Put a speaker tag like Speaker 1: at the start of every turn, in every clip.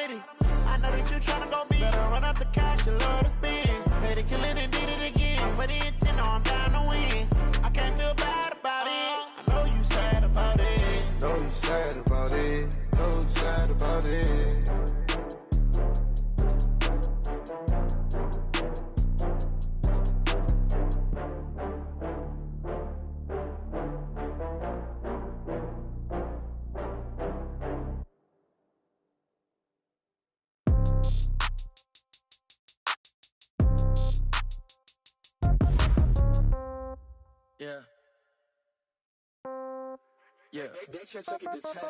Speaker 1: city. I know that you tryna go be. Better run up the cash, you love to spin. Made it, kill it, and did it again. But the intent, no, I'm down to win. I can't feel bad about it. I know you sad about it.
Speaker 2: Know you sad about it. Know you sad about it.
Speaker 3: Yeah. Yeah.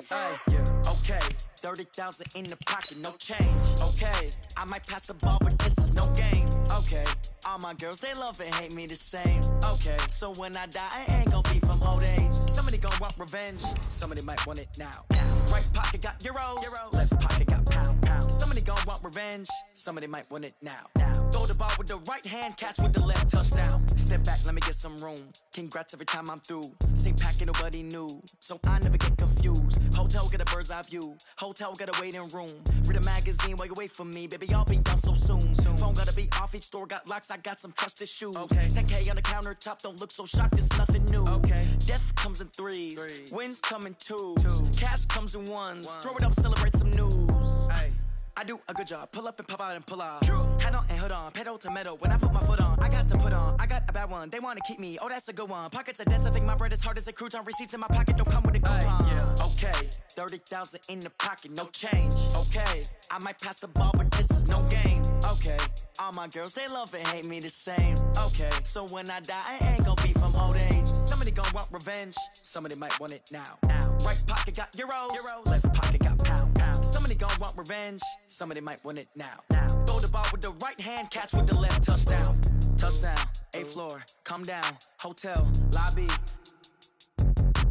Speaker 3: Hey, yeah. Okay. 30,000 in the pocket, no change. Okay. I might pass the ball, but this is no game. Okay. All my girls, they love and hate me the same. Okay. So when I die, I ain't gonna be from old age. Somebody gonna want revenge. Somebody might want it now. Right pocket got euros. Left pocket got pound. Somebody gonna want revenge. Somebody might want it now. Throw the ball with the right hand, catch with the left, touchdown. Step back, let me get some room. Congrats every time I'm through. Same packet, nobody knew, so I never get confused. Hotel get a bird's eye view. Hotel get a waiting room. Read a magazine while you wait for me, baby. I'll be done so soon. Phone gotta be off. Each store got locks. I got some trusted shoes. Okay. 10K on the countertop. Don't look so shocked. It's nothing new. Okay. Death comes in threes. Wins come in twos. Cash comes in ones. Throw it up, celebrate some news. Hey. I do a good job, pull up and pop out and pull out. Head on and hood on, pedal to metal. When I put my foot on, I got to put on. I got a bad one, they wanna keep me. Oh, that's a good one. Pockets are dense, I think my bread is hard as a crouton. Receipts in my pocket don't come with a coupon. Yeah. Okay, 30,000 in the pocket, no change. Okay, I might pass the ball, but this is no game. Okay, all my girls, they love and hate me the same. Okay, so when I die, I ain't gonna be from old age. Somebody gonna want revenge, somebody might want it now. Right pocket got euros. Left pocket got pound. Somebody gonna want revenge, somebody might want it now. Throw the ball with the right hand, catch with the left, touchdown. Touchdown, 8th floor, come down, hotel, lobby.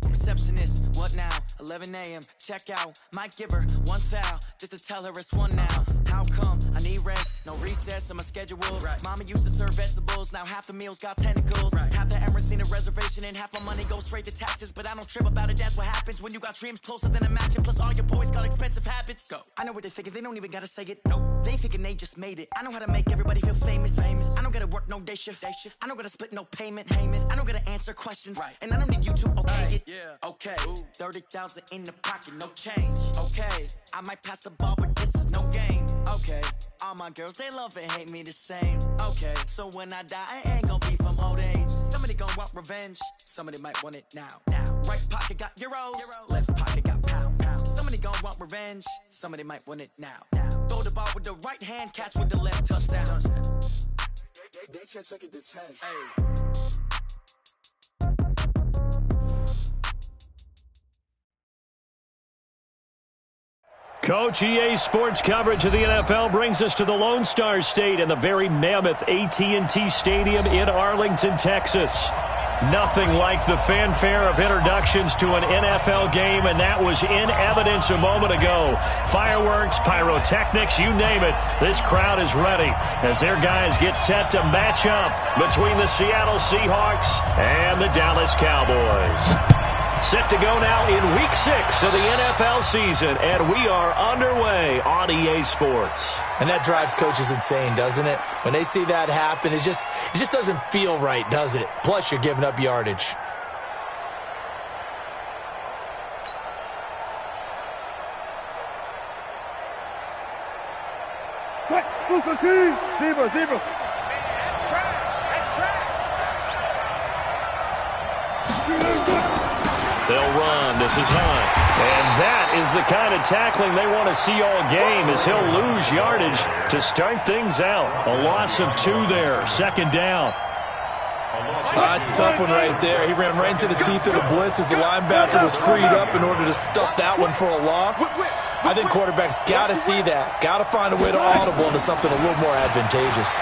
Speaker 3: Receptionist, what now? 11 a.m., check out. Might give her one foul, just to tell her it's one now. How come? I need rest, no recess in my schedule. Mama used to serve vegetables, now half the meals got tentacles. Half the errands need a reservation and half my money goes straight to taxes. But I don't trip about it, that's what happens when you got dreams closer than a match. And plus all your boys got expensive habits. Go. I know what they're thinking, they don't even gotta say it. Nope. They ain't thinking they just made it. I know how to make everybody feel famous. I don't gotta work no day shift. I don't gotta split no payment. I don't gotta answer questions. And I don't need you to okay it. Okay, 30,000 in the pocket, no change. Okay, I might pass the ball, but this is no game. Okay, all my girls, they love and hate me the same. Okay, so when I die, I ain't gonna be from old age. Somebody gonna want revenge, somebody might want it now. Right pocket got euros. Left pocket got pound. Somebody gonna want revenge, somebody might want it now. Throw the ball with the right hand, catch with the left, touchdown.
Speaker 4: They can't take it to 10.
Speaker 3: Hey.
Speaker 5: Coach, EA Sports coverage of the NFL brings us to the Lone Star State and the very mammoth AT&T Stadium in Arlington, Texas. Nothing like the fanfare of introductions to an NFL game, and that was in evidence a moment ago. Fireworks, pyrotechnics, you name it. This crowd is ready as their guys get set to match up between the Seattle Seahawks and the Dallas Cowboys. Set to go now in Week 6 of the NFL season, and we are underway on EA Sports.
Speaker 6: And that drives coaches insane, doesn't it? When they see that happen, it just doesn't feel right, does it? Plus, you're giving up yardage.
Speaker 4: Zebra. That's track.
Speaker 5: They'll run. This is Hunt. And that is the kind of tackling they want to see all game, as he'll lose yardage to start things out. A loss of 2 there. Second down.
Speaker 6: That's a tough one right there. He ran right into the teeth of the blitz as the linebacker was freed up in order to stuff that one for a loss. I think quarterbacks got to see that. Got to find a way to audible into something a little more advantageous.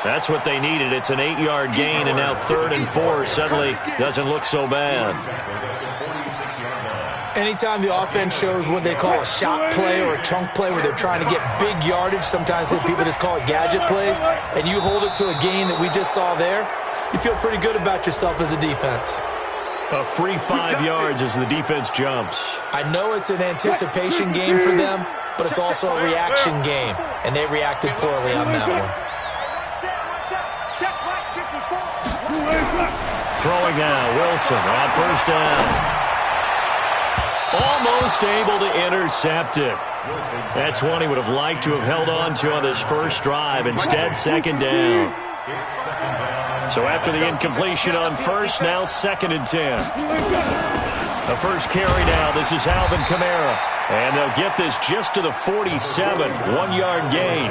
Speaker 5: That's what they needed. It's an 8-yard gain, and now 3rd and 4 suddenly doesn't look so bad.
Speaker 6: Anytime the offense shows what they call a shot play or a chunk play where they're trying to get big yardage, sometimes people just call it gadget plays, and you hold it to a gain that we just saw there, you feel pretty good about yourself as a defense.
Speaker 5: A free 5 yards as the defense jumps.
Speaker 6: I know it's an anticipation game for them, but it's also a reaction game, and they reacted poorly on that one.
Speaker 5: Throwing now, Wilson on first down. Almost able to intercept it. That's one he would have liked to have held on to on this first drive. Instead, second down. So after the incompletion on first, now 2nd and 10. The first carry now, this is Alvin Kamara. And they'll get this just to the 47, 1-yard gain.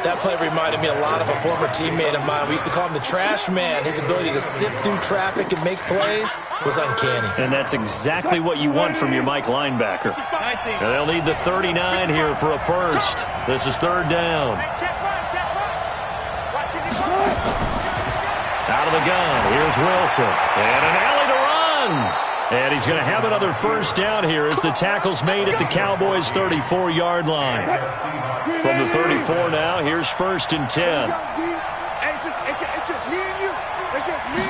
Speaker 6: That play reminded me a lot of a former teammate of mine. We used to call him the trash man. His ability to sift through traffic and make plays was uncanny.
Speaker 5: And that's exactly what you want from your Mike linebacker. And they'll need the 39 here for a first. This is 3rd down. Out of the gun, here's Wilson. And an alley to run. And he's going to have another first down here as the tackle's made at the Cowboys' 34-yard line. From the 34 now, here's 1st and 10.
Speaker 4: It's just me and you. It's just me.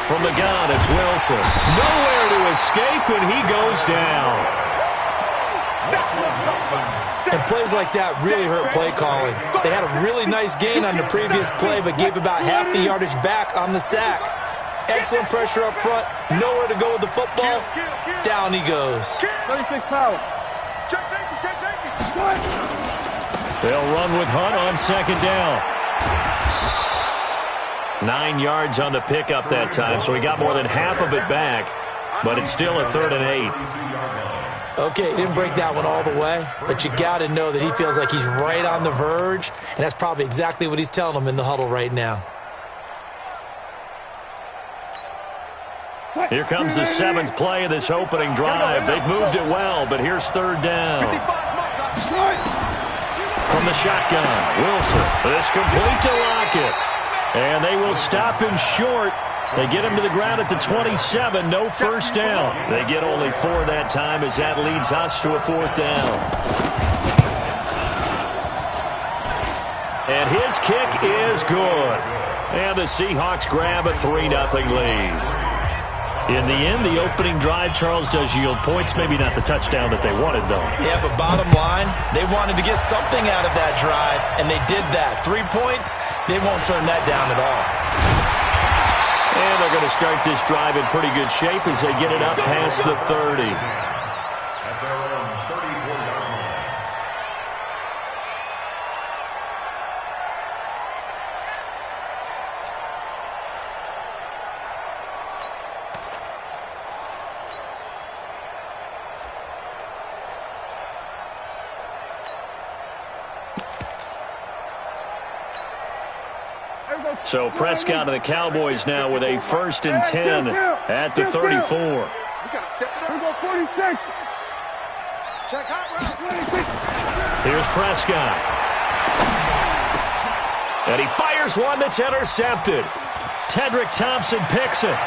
Speaker 5: From the gun, it's Wilson. Nowhere to escape, and he goes down.
Speaker 6: And plays like that really hurt play calling. They had a really nice gain on the previous play, but gave about half the yardage back on the sack. Excellent pressure up front. Nowhere to go with the football. Down he goes.
Speaker 4: 36 power. Check safety.
Speaker 5: They'll run with Hunt on 2nd down. 9 yards on the pickup that time, so he got more than half of it back, but it's still a 3rd and 8.
Speaker 6: Okay, he didn't break that one all the way, but you got to know that he feels like he's right on the verge, and that's probably exactly what he's telling them in the huddle right now.
Speaker 5: Here comes the 7th play of this opening drive. They've moved it well, but here's 3rd down. From the shotgun, Wilson. This complete to Lockett. And they will stop him short. They get him to the ground at the 27. No first down. They get only 4 that time as that leads us to a 4th down. And his kick is good. And the Seahawks grab a 3-0 lead. In the end, the opening drive, Charles, does yield points. Maybe not the touchdown that they wanted, though.
Speaker 6: Yeah, but bottom line, they wanted to get something out of that drive, and they did that. 3 points, they won't turn that down at all.
Speaker 5: And they're going to start this drive in pretty good shape as they get it up past the 30. So Prescott of the Cowboys now with a 1st and 10 at the 34. Here's Prescott. And he fires one that's intercepted. Tedrick Thompson picks it.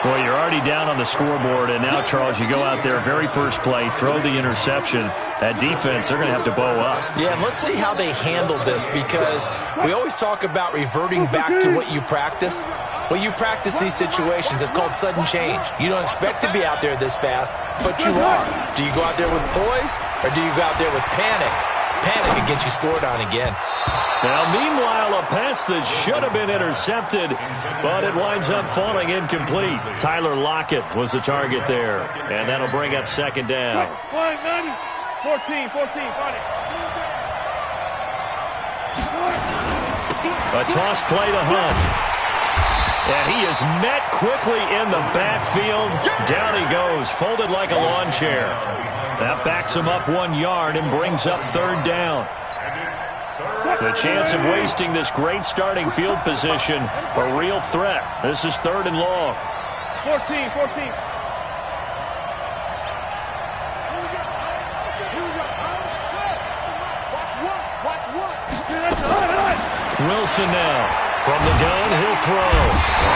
Speaker 5: Well, you're already down on the scoreboard, and now, Charles, you go out there, very first play, throw the interception. That defense, they're going to have to bow up.
Speaker 6: Yeah, and let's see how they handle this, because we always talk about reverting back to what you practice. Well, you practice these situations. It's called sudden change. You don't expect to be out there this fast, but you are. Do you go out there with poise, or do you go out there with panic? Panic and get you scored on again.
Speaker 5: Now, meanwhile, a pass that should have been intercepted, but it winds up falling incomplete. Tyler Lockett was the target there, and that'll bring up 2nd down.
Speaker 4: 14, 14,
Speaker 5: A toss play to Hunt. And he is met quickly in the backfield. Down he goes, folded like a lawn chair. That backs him up 1 yard and brings up 3rd down. The chance of wasting this great starting field position, a real threat. This is 3rd and long.
Speaker 4: 14, 14.
Speaker 5: Wilson now. From the gun, he'll throw.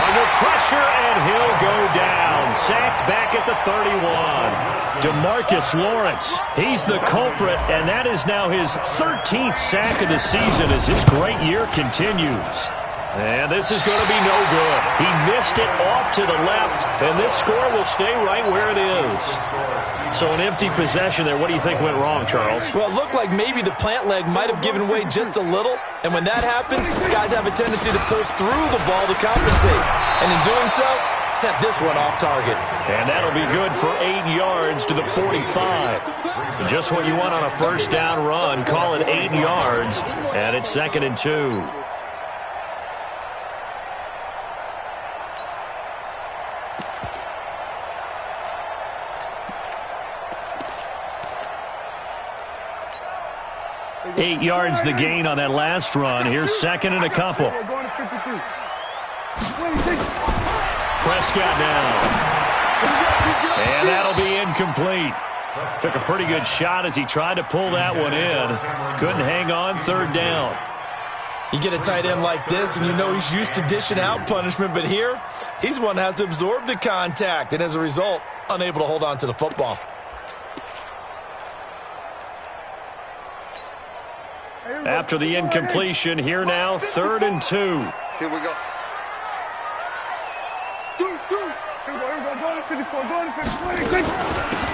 Speaker 5: Under pressure, and he'll go down. Sacked back at the 31. DeMarcus Lawrence, he's the culprit, and that is now his 13th sack of the season as his great year continues. And this is going to be no good. He missed it off to the left, and this score will stay right where it is. So an empty possession there. What do you think went wrong, Charles?
Speaker 6: Well, it looked like maybe the plant leg might have given way just a little, and when that happens, guys have a tendency to pull through the ball to compensate. And in doing so, sent this one off target.
Speaker 5: And that'll be good for 8 yards to the 45. Just what you want on a first down run. Call it 8 yards, and it's 2nd and 2. Eight yards the gain on that last run. Here's 2nd and a couple. Prescott now. And that'll be incomplete. Took a pretty good shot as he tried to pull that one in. Couldn't hang on. 3rd down.
Speaker 6: You get a tight end like this, and you know he's used to dishing out punishment, but here, he's one that has to absorb the contact, and as a result, unable to hold on to the football.
Speaker 5: After the incompletion, here now, 3rd and 2.
Speaker 4: Here we go.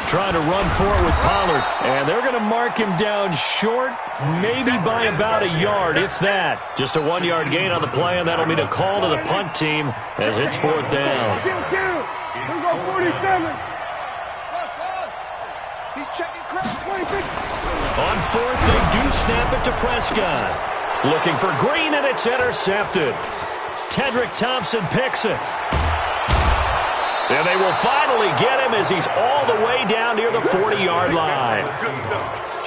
Speaker 5: Trying to run for it with Pollard, and they're going to mark him down short, maybe by about a yard, if that. Just a 1-yard gain on the play, and that'll mean a call to the punt team as it's 4th down.
Speaker 4: Here we go, 47. He's checking crowd. 26.
Speaker 5: On 4th, they do snap it to Prescott. Looking for Green, and it's intercepted. Tedrick Thompson picks it. And they will finally get him as he's all the way down near the 40-yard line.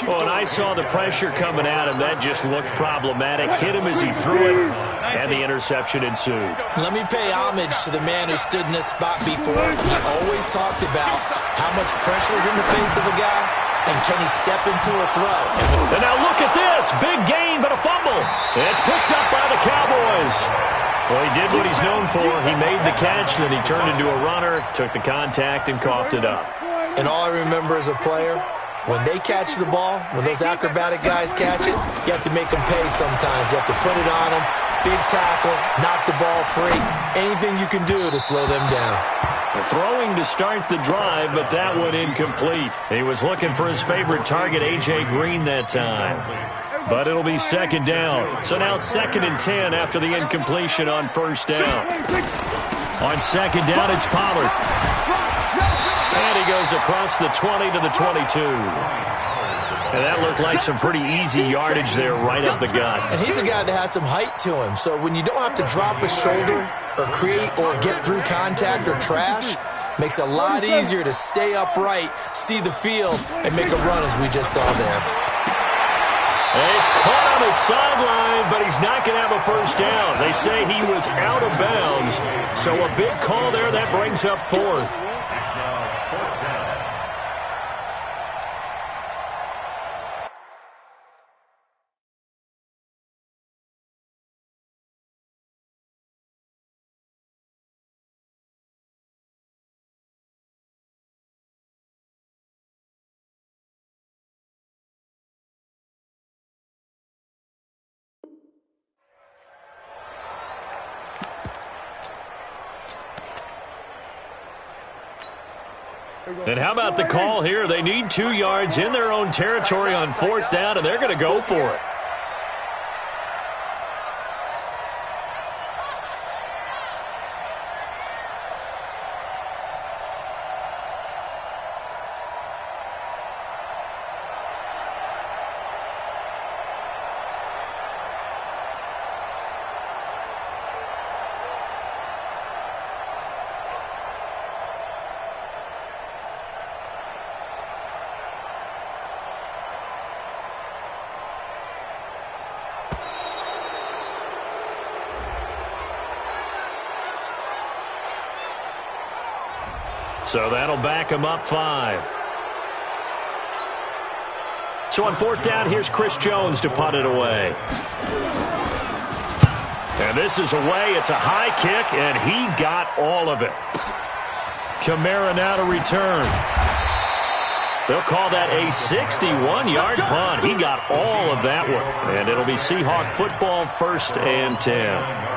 Speaker 5: Oh, and I saw the pressure coming at him. That just looked problematic. Hit him as he threw it, and the interception ensued.
Speaker 6: Let me pay homage to the man who stood in this spot before. He always talked about how much pressure is in the face of a guy, and can he step into a throw.
Speaker 5: And now look at this. Big gain, but a fumble. And it's picked up by the Cowboys. Well, he did what he's known for. He made the catch, then he turned into a runner, took the contact, and coughed it up.
Speaker 6: And all I remember as a player, when they catch the ball, when those acrobatic guys catch it, you have to make them pay sometimes. You have to put it on them, big tackle, knock the ball free, anything you can do to slow them down.
Speaker 5: Throwing to start the drive, but that one incomplete. He was looking for his favorite target, A.J. Green, that time. But it'll be 2nd down. So now 2nd and 10 after the incompletion on 1st down. On 2nd down, it's Pollard. And he goes across the 20 to the 22. And that looked like some pretty easy yardage there right up the gut.
Speaker 6: And he's a guy that has some height to him. So when you don't have to drop a shoulder or create or get through contact or trash, makes it a lot easier to stay upright, see the field, and make a run as we just saw there.
Speaker 5: And he's caught on the sideline, but he's not going to have a first down. They say he was out of bounds. So a big call there. That brings up 4th. And how about the call here? They need 2 yards in their own territory on 4th down, and they're going to go for it. So that'll back him up 5. So on 4th down, here's Chris Jones to punt it away. And this is away. It's a high kick, and he got all of it. Kamara now to return. They'll call that a 61-yard punt. He got all of that one. And it'll be Seahawk football, 1st and 10.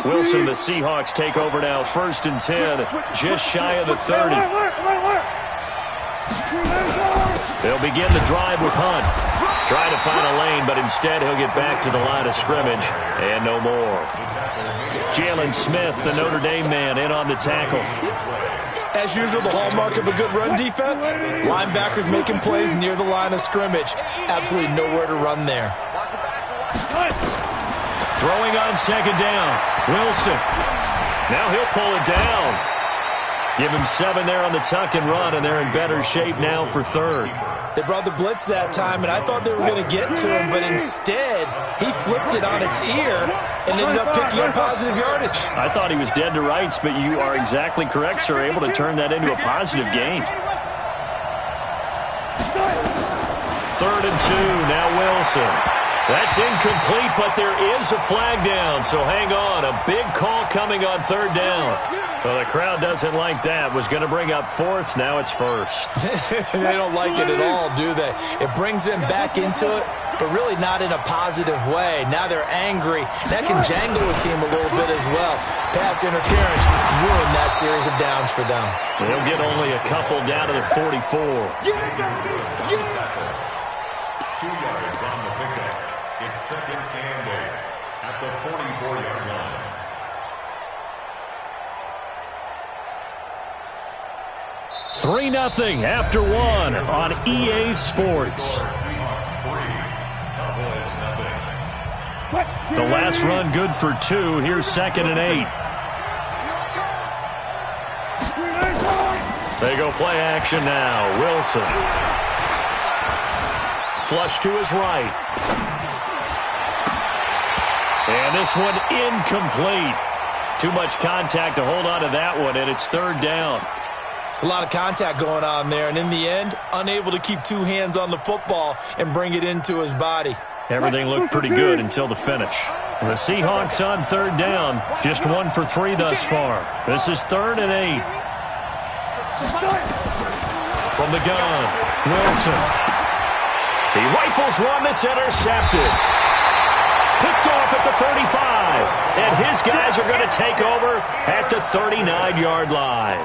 Speaker 5: Wilson, the Seahawks take over now, 1st and 10, just shy of the 30. They'll begin the drive with Hunt. Trying to find a lane, but instead he'll get back to the line of scrimmage, and no more. Jalen Smith, the Notre Dame man, in on the tackle.
Speaker 6: As usual, the hallmark of a good run defense, linebackers making plays near the line of scrimmage. Absolutely nowhere to run there.
Speaker 5: Throwing on 2nd down, Wilson. Now he'll pull it down. Give him 7 there on the tuck and run, and they're in better shape now for 3rd.
Speaker 6: They brought the blitz that time, and I thought they were going to get to him, but instead, he flipped it on its ear and ended up picking up positive yardage.
Speaker 5: I thought he was dead to rights, but you are exactly correct, sir. Able to turn that into a positive gain. 3rd and 2, now Wilson. That's incomplete, but there is a flag down, so hang on. A big call coming on 3rd down. Well, the crowd doesn't like that. Was going to bring up 4th. Now it's 1st.
Speaker 6: They don't like it at all, do they? It brings them back into it, but really not in a positive way. Now they're angry. That can jangle a team a little bit as well. Pass interference ruined that series of downs for them.
Speaker 5: They'll get only a couple down to the 44.
Speaker 7: 2 yards on the pickup. It's 2nd and 8 at the 44-yard line.
Speaker 5: Three 3-0 after 1 on EA Sports. The last run good for 2. Here's 2nd and 8. They go play action now. Wilson. Flush to his right. And this one incomplete. Too much contact to hold on to that one, and it's 3rd down.
Speaker 6: It's a lot of contact going on there, and in the end, unable to keep 2 hands on the football and bring it into his body.
Speaker 5: Everything looked pretty good until the finish. The Seahawks on 3rd down, just 1 for 3 thus far. This is 3rd and 8. From the gun, Wilson. He rifles one that's intercepted. Picked off at the 35. And his guys are going to take over at the 39-yard line.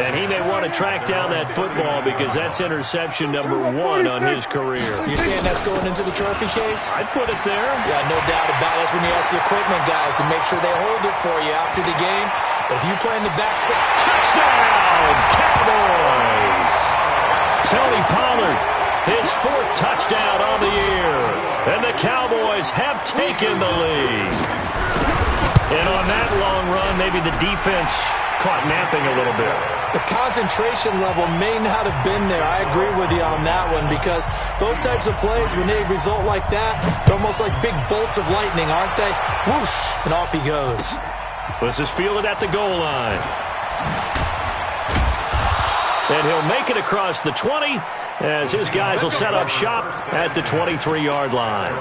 Speaker 5: And he may want to track down that football because that's interception number 1 on his career.
Speaker 6: You're saying that's going into the trophy case?
Speaker 5: I'd put it there.
Speaker 6: Yeah, no doubt about it. That's when you ask the equipment guys to make sure they hold it for you after the game. But if you play in the backside,
Speaker 5: touchdown, Cowboys! Tony Pollard, his 4th touchdown on the year. And the Cowboys have taken the lead. And on that long run, maybe the defense caught napping a little bit.
Speaker 6: The concentration level may not have been there. I agree with you on that one because those types of plays, when they result like that, they're almost like big bolts of lightning, aren't they? Whoosh, and off he goes.
Speaker 5: This is fielded at the goal line. And he'll make it across the 20 as his guys will set up shop at the 23-yard line.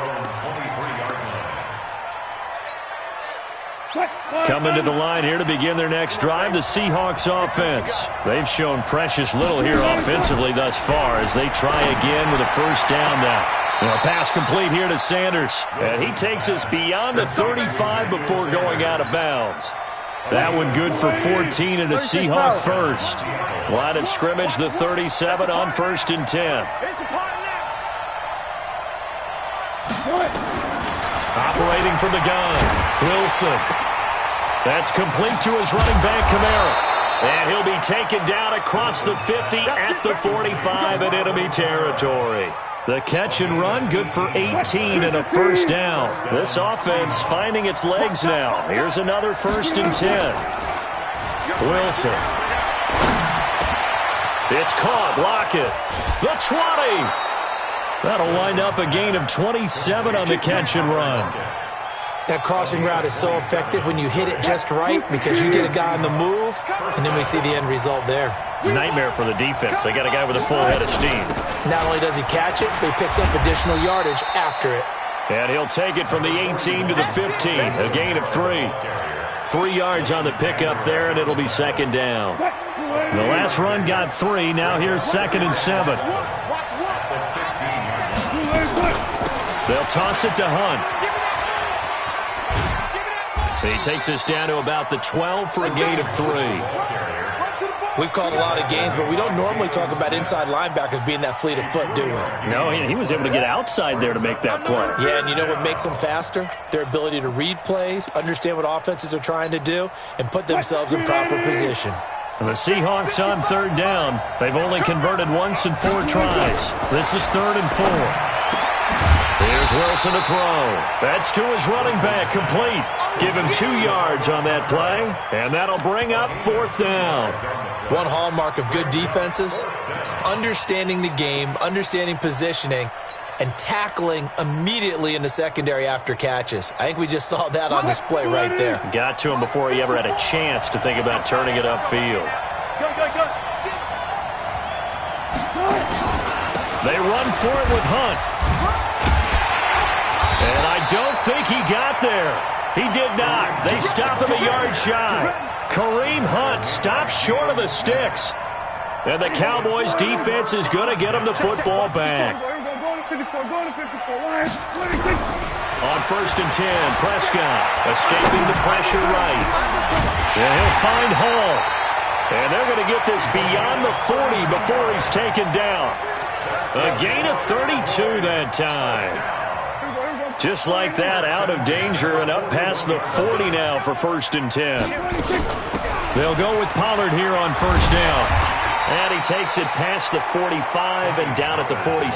Speaker 5: Coming to the line here to begin their next drive, the Seahawks offense. They've shown precious little here offensively thus far as they try again with a 1st down now. A pass complete here to Sanders. And he takes us beyond the 35 before going out of bounds. That one good for 14 and a Seahawk 1st. Line of scrimmage, the 37 on 1st and 10. Operating from the gun, Wilson. That's complete to his running back, Kamara. And he'll be taken down across the 50 at the 45 in enemy territory. The catch and run, good for 18 and a 1st down. This offense finding its legs now. Here's another 1st and 10. Wilson. It's caught, Lockett. The 20. That'll wind up a gain of 27 on the catch and run.
Speaker 6: That crossing route is so effective when you hit it just right because you get a guy on the move, and then we see the end result there.
Speaker 5: It's a nightmare for the defense. They got a guy with a full head of steam.
Speaker 6: Not only does he catch it, but he picks up additional yardage after it.
Speaker 5: And he'll take it from the 18 to the 15, a gain of 3. 3 yards on the pickup there, and it'll be 2nd down. The last run got 3. Now here's 2nd and 7. They'll toss it to Hunt. He takes us down to about the 12 for a gain of 3.
Speaker 6: We've called a lot of games, but we don't normally talk about inside linebackers being that fleet of foot, do we?
Speaker 5: No, he was able to get outside there to make that play.
Speaker 6: Yeah, and you know what makes them faster? Their ability to read plays, understand what offenses are trying to do, and put themselves in proper position.
Speaker 5: And the Seahawks on 3rd down. They've only converted once in 4 tries. This is 3rd and 4. Here's Wilson to throw. That's to his running back, complete. Give him 2 yards on that play, and that'll bring up 4th down.
Speaker 6: One hallmark of good defenses is understanding the game, understanding positioning, and tackling immediately in the secondary after catches. I think we just saw that on display right there.
Speaker 5: Got to him before he ever had a chance to think about turning it upfield. They run for it with Hunt. And I don't think he got there. He did not. They stop him a yard shy. Kareem Hunt stops short of the sticks. And the Cowboys defense is going to get him the football back. On 1st and 10, Prescott escaping the pressure right. And he'll find Hall. And they're going to get this beyond the 40 before he's taken down. A gain of 32 that time. Just like that, out of danger and up past the 40 now for 1st and 10. They'll go with Pollard here on 1st down. And he takes it past the 45 and down at the 46.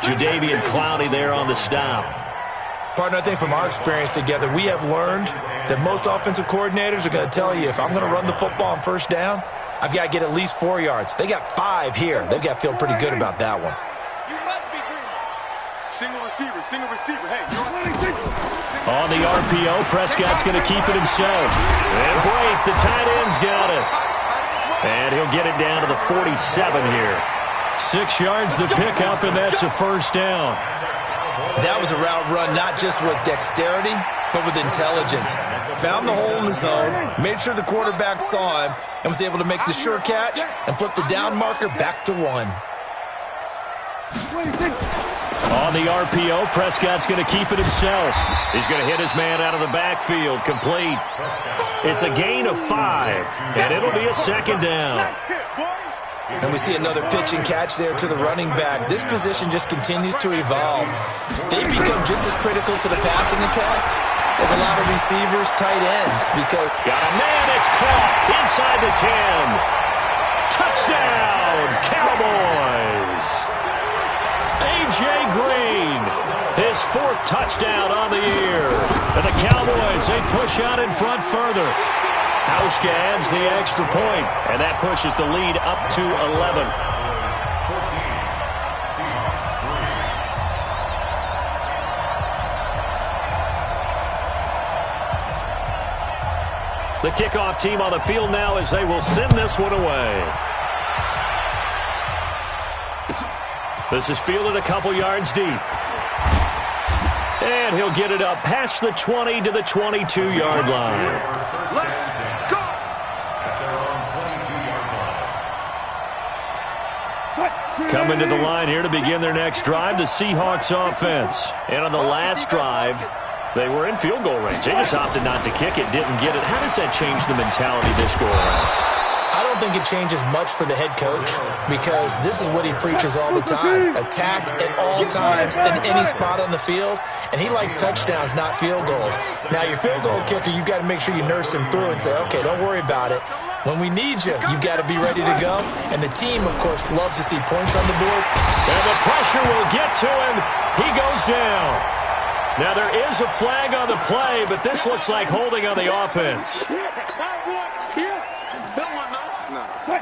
Speaker 5: Jadeveon Clowney there on the stop.
Speaker 6: Partner, I think from our experience together, we have learned that most offensive coordinators are going to tell you, if I'm going to run the football on 1st down, I've got to get at least 4 yards. They got 5 here. They've got to feel pretty good about that one.
Speaker 4: Single receiver. Hey,
Speaker 5: on the RPO, Prescott's going to keep it himself. And Blake, the tight end's got it. And he'll get it down to the 47 here. 6 yards the pickup, and that's a 1st down.
Speaker 6: That was a route run not just with dexterity, but with intelligence. Found the hole in the zone, made sure the quarterback saw him, and was able to make the sure catch and flip the down marker back to 1.
Speaker 5: On the RPO, Prescott's going to keep it himself. He's going to hit his man out of the backfield, complete. It's a gain of 5, and it'll be a 2nd down.
Speaker 6: And we see another pitch and catch there to the running back. This position just continues to evolve. They become just as critical to the passing attack as a lot of receivers, tight ends, because...
Speaker 5: Got a man, it's caught inside the 10. Touchdown, Cowboys! A.J. Green, his 4th touchdown on the year. And the Cowboys, they push out in front further. Hauschka adds the extra point, and that pushes the lead up to 11. The kickoff team on the field now as they will send this one away. This is fielded a couple yards deep. And he'll get it up past the 20 to the 22-yard line. Coming to the line here to begin their next drive, the Seahawks offense. And on the last drive, they were in field goal range. They just opted not to kick it, didn't get it. How does that change the mentality this go around?
Speaker 6: I don't think it changes much for the head coach because this is what he preaches all the time. Attack at all times in any spot on the field. And he likes touchdowns, not field goals. Now, your field goal kicker, you've got to make sure you nurse him through and say, okay, don't worry about it. When we need you, you've got to be ready to go. And the team, of course, loves to see points on the board.
Speaker 5: And the pressure will get to him. He goes down. Now, there is a flag on the play, but this looks like holding on the offense.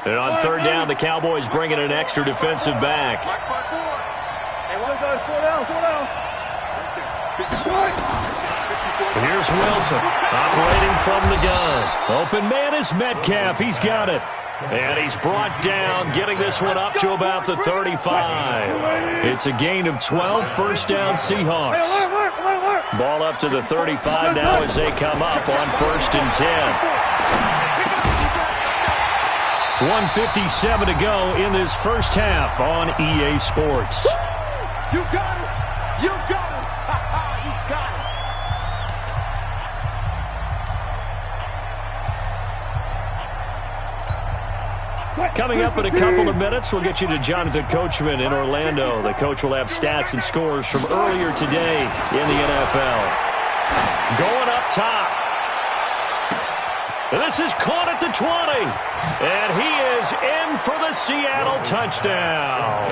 Speaker 5: And on 3rd down, the Cowboys bring in an extra defensive back. Here's Wilson, operating from the gun. Open man is Metcalf. He's got it. And he's brought down, getting this one up to about the 35. It's a gain of 12, 1st down Seahawks. Ball up to the 35 now as they come up on 1st and 10. 1:57 to go in this first half on EA Sports.
Speaker 4: You got it! You got it! You got it!
Speaker 5: Coming up in a couple of minutes, we'll get you to Jonathan Coachman in Orlando. The coach will have stats and scores from earlier today in the NFL. Going up top. And this is caught at the 20. And he is in for the Seattle touchdown.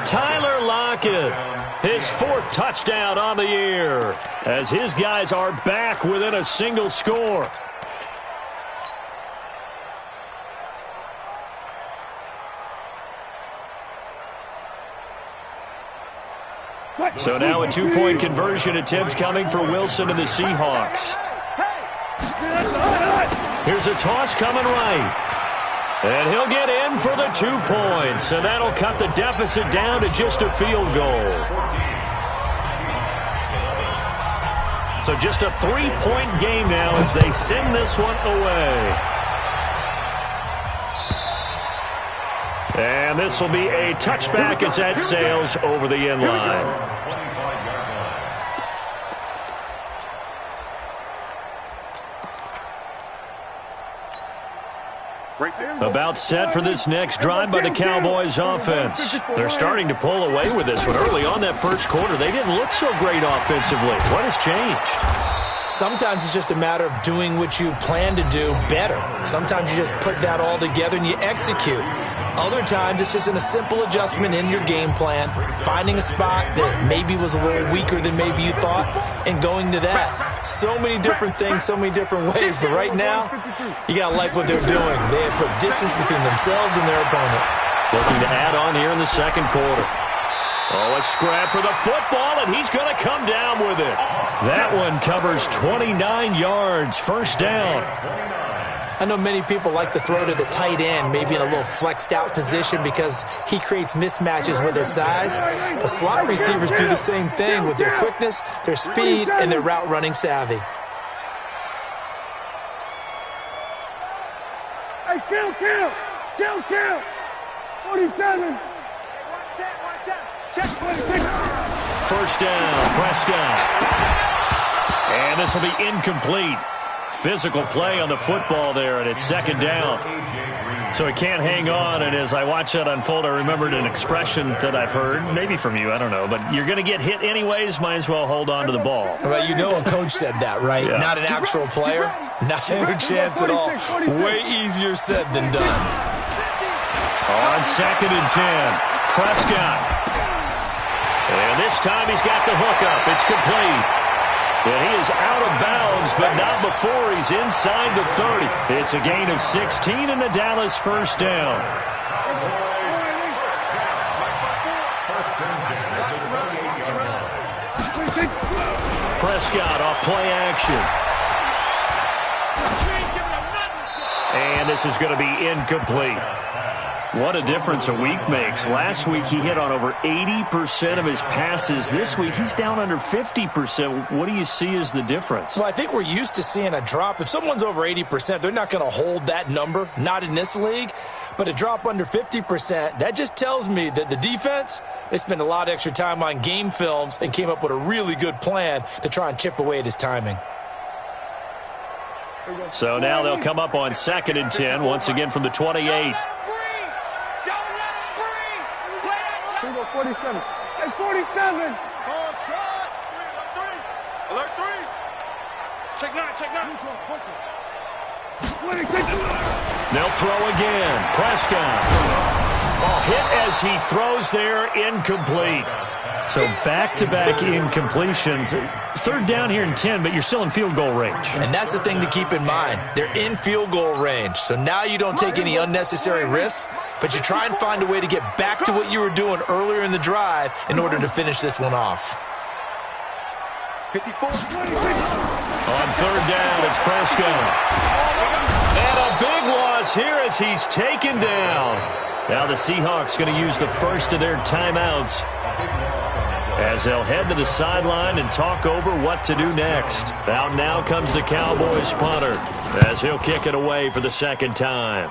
Speaker 5: Tyler Lockett, his 4th touchdown on the year, as his guys are back within a single score. So now a 2-point conversion attempt coming for Wilson and the Seahawks. Here's a toss coming right. And he'll get in for the 2 points. And that'll cut the deficit down to just a field goal. So just a 3-point game now as they send this one away. And this will be a touchback as that sails over the end line. About set for this next drive by the Cowboys offense. They're starting to pull away with this one. Early on that first quarter, they didn't look so great offensively. What has changed?
Speaker 6: Sometimes it's just a matter of doing what you plan to do better. Sometimes you just put that all together and you execute. Other times it's just a simple adjustment in your game plan, finding a spot that maybe was a little weaker than maybe you thought, and going to that. So many different things, so many different ways, but right now, you got to like what they're doing. They have put distance between themselves and their opponent.
Speaker 5: Looking to add on here in the second quarter. Oh, a scrap for the football, and he's going to come down with it. That one covers 29 yards, first down.
Speaker 6: I know many people like to throw to the tight end, maybe in a little flexed out position because he creates mismatches with his size. The slot receivers do the same thing with their quickness, their speed, and their route running savvy.
Speaker 4: Hey, kill. 47. Check 26.
Speaker 5: First down, Prescott. And this will be incomplete. Physical play on the football there, and it's second down. So he can't hang on, and as I watch that unfold, I remembered an expression that I've heard, maybe from you, I don't know, but you're going to get hit anyways, might as well hold on to the ball.
Speaker 6: Well, you know a coach said that, right? Yeah. Not an actual player? Not any chance at all. Way easier said than done.
Speaker 5: On second and 10, Prescott. And this time he's got the hook up. It's complete. And he is out of bounds, but not before he's inside the 30. It's a gain of 16 and the Dallas first down. Prescott off play action. And this is going to be incomplete. What a difference a week makes. Last week he hit on over 80% of his passes. This week he's down under 50%. What do you see as the difference?
Speaker 6: Well, I think we're used to seeing a drop. If someone's over 80%, they're not going to hold that number, not in this league. But a drop under 50%, that just tells me that the defense, they spent a lot of extra time on game films and came up with a really good plan to try and chip away at his timing.
Speaker 5: So now they'll come up on second and 10, once again from the 28.
Speaker 4: 47. Hey, 47.
Speaker 1: Alert 3.
Speaker 4: Check 9.
Speaker 5: They'll throw again. Prescott. Oh, hit as he throws there, incomplete. So back-to-back incompletions. Third down here in 10, but you're still in field goal range.
Speaker 6: And that's the thing to keep in mind. They're in field goal range. So now you don't take any unnecessary risks, but you try and find a way to get back to what you were doing earlier in the drive in order to finish this one off.
Speaker 4: 54.
Speaker 5: On third down, it's Prescott. And a big loss here as he's taken down. Now the Seahawks going to use the first of their timeouts as they'll head to the sideline and talk over what to do next. Out now comes the Cowboys punter as he'll kick it away for the second time.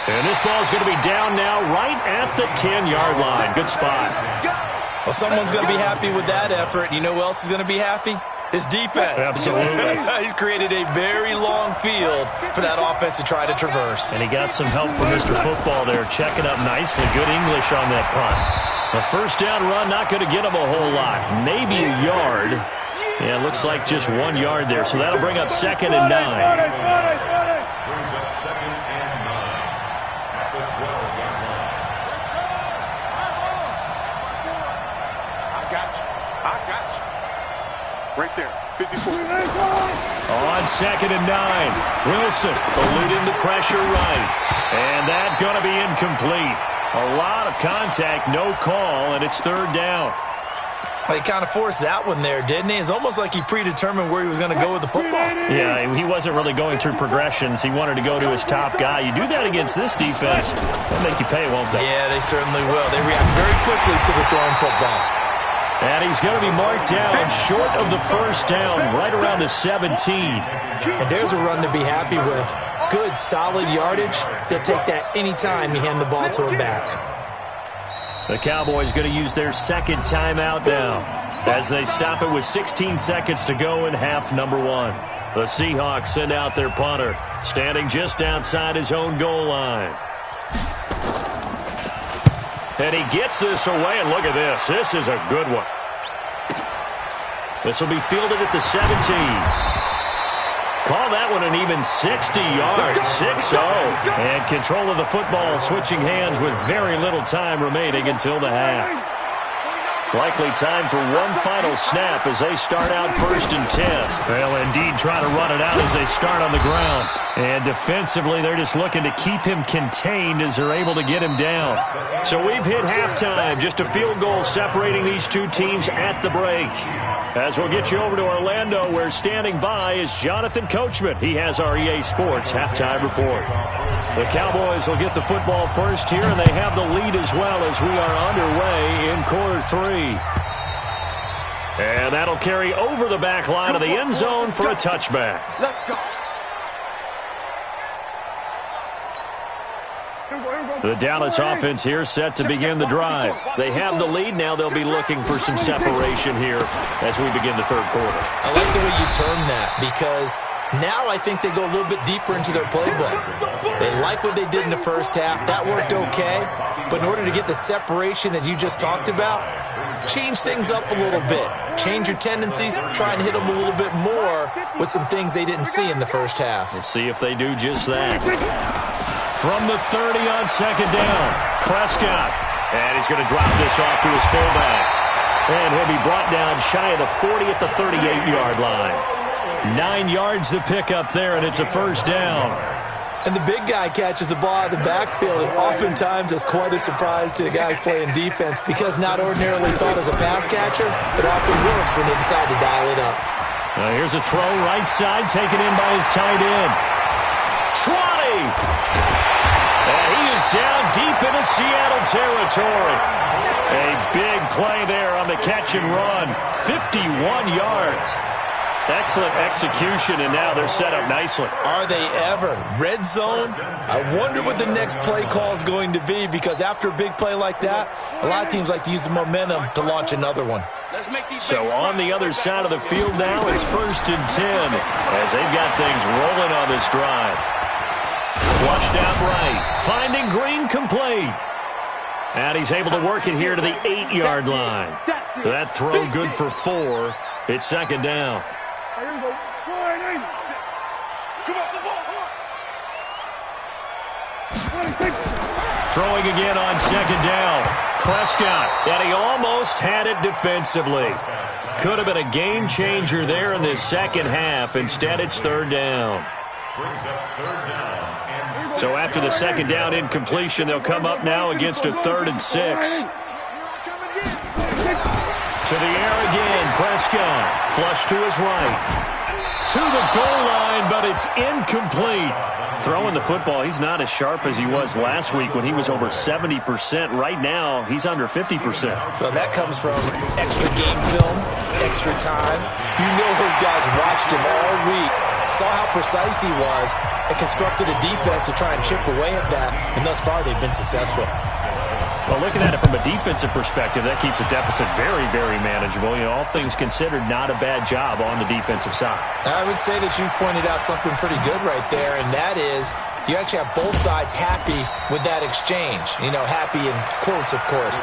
Speaker 5: And this ball's going to be down now right at the 10-yard line. Good spot.
Speaker 6: Well, someone's going to be happy with that effort. You know who else is going to be happy? His defense.
Speaker 5: Absolutely.
Speaker 6: He's created a very long field for that offense to try to traverse.
Speaker 5: And he got some help from Mr. Football there, checking up nicely. Good English on that punt. A first down run, not going to get him a whole lot. Maybe a yard. Yeah, it looks like just 1 yard there. So that'll bring up 2nd and 9.
Speaker 7: Brings up 2nd and 9 at the 12-yard line.
Speaker 4: I got you. Right there, 54.
Speaker 5: On 2nd and 9, Wilson eluding the pressure right. And that's going to be incomplete. A lot of contact, no call, and it's 3rd down.
Speaker 6: He kind of forced that one there, didn't he? It's almost like he predetermined where he was going to go with the football.
Speaker 5: Yeah, he wasn't really going through progressions. He wanted to go to his top guy. You do that against this defense, they'll make you pay, won't they?
Speaker 6: Yeah, they certainly will. They react very quickly to the thrown football.
Speaker 5: And he's going to be marked down short of the first down, right around the 17.
Speaker 6: And there's a run to be happy with. Good, solid yardage. They'll take that anytime you hand the ball to him back.
Speaker 5: The Cowboys going to use their 2nd timeout now as they stop it with 16 seconds to go in half number 1. The Seahawks send out their punter, standing just outside his own goal line. And he gets this away, and look at this. This is a good one. This will be fielded at the 17. Call that one an even 60 yards, 6-0. And control of the football switching hands with very little time remaining until the half. Likely time for one final snap as they start out 1st and 10. They'll indeed try to run it out as they start on the ground. And defensively, they're just looking to keep him contained as they're able to get him down. So we've hit halftime. Just a field goal separating these two teams at the break. As we'll get you over to Orlando, where standing by is Jonathan Coachman. He has our EA Sports halftime report. The Cowboys will get the football first here, and they have the lead as well as we are underway in quarter 3. And that'll carry over the back line of the end zone for a touchback.
Speaker 4: Let's go.
Speaker 5: The Dallas offense here set to begin the drive. They have the lead. Now they'll be looking for some separation here as we begin the 3rd quarter.
Speaker 6: I like the way you term that, because now I think they go a little bit deeper into their playbook. They like what they did in the first half. That worked okay. But in order to get the separation that you just talked about, change things up a little bit. Change your tendencies. Try and hit them a little bit more with some things they didn't see in the first half.
Speaker 5: We'll see if they do just that. From the 30 on 2nd down, Prescott. And he's going to drop this off to his fullback. And he'll be brought down shy of the 40 at the 38-yard line. 9 yards to pick up there, and it's a first down.
Speaker 6: And the big guy catches the ball out of the backfield, and oftentimes it's quite a surprise to the guys playing defense, because not ordinarily thought as a pass catcher, it often works when they decide to dial it up.
Speaker 5: Now here's a throw right side, taken in by his tight end. Trotty! And he is down deep into Seattle territory. A big play there on the catch and run. 51 yards. Excellent execution, and now they're set up nicely.
Speaker 6: Are they ever? Red zone? I wonder what the next play call is going to be, because after a big play like that, a lot of teams like to use the momentum to launch another one.
Speaker 5: So on the other side of the field now, it's 1st and 10 as they've got things rolling on this drive. Flushed out right, finding Green complete. And he's able to work it here to the 8-yard line. That throw good for 4. It's 2nd down. Throwing again on 2nd down. Prescott, and he almost had it defensively. Could have been a game changer there in this second half. Instead, it's 3rd down. So after the 2nd down incompletion, they'll come up now against a 3rd and 6. To the air again, Prescott. Flush to his right. To the goal line, but it's incomplete. Throwing the football, he's not as sharp as he was last week when he was over 70%. Right now, he's under 50%.
Speaker 6: Well, that comes from extra game film, extra time. You know those guys watched him all week, saw how precise he was, and constructed a defense to try and chip away at that. And thus far, they've been successful.
Speaker 5: Well, looking at it from a defensive perspective, that keeps the deficit very, very manageable. You know, all things considered, not a bad job on the defensive side.
Speaker 6: I would say that you pointed out something pretty good right there, and that is you actually have both sides happy with that exchange. You know, happy in quotes, of course.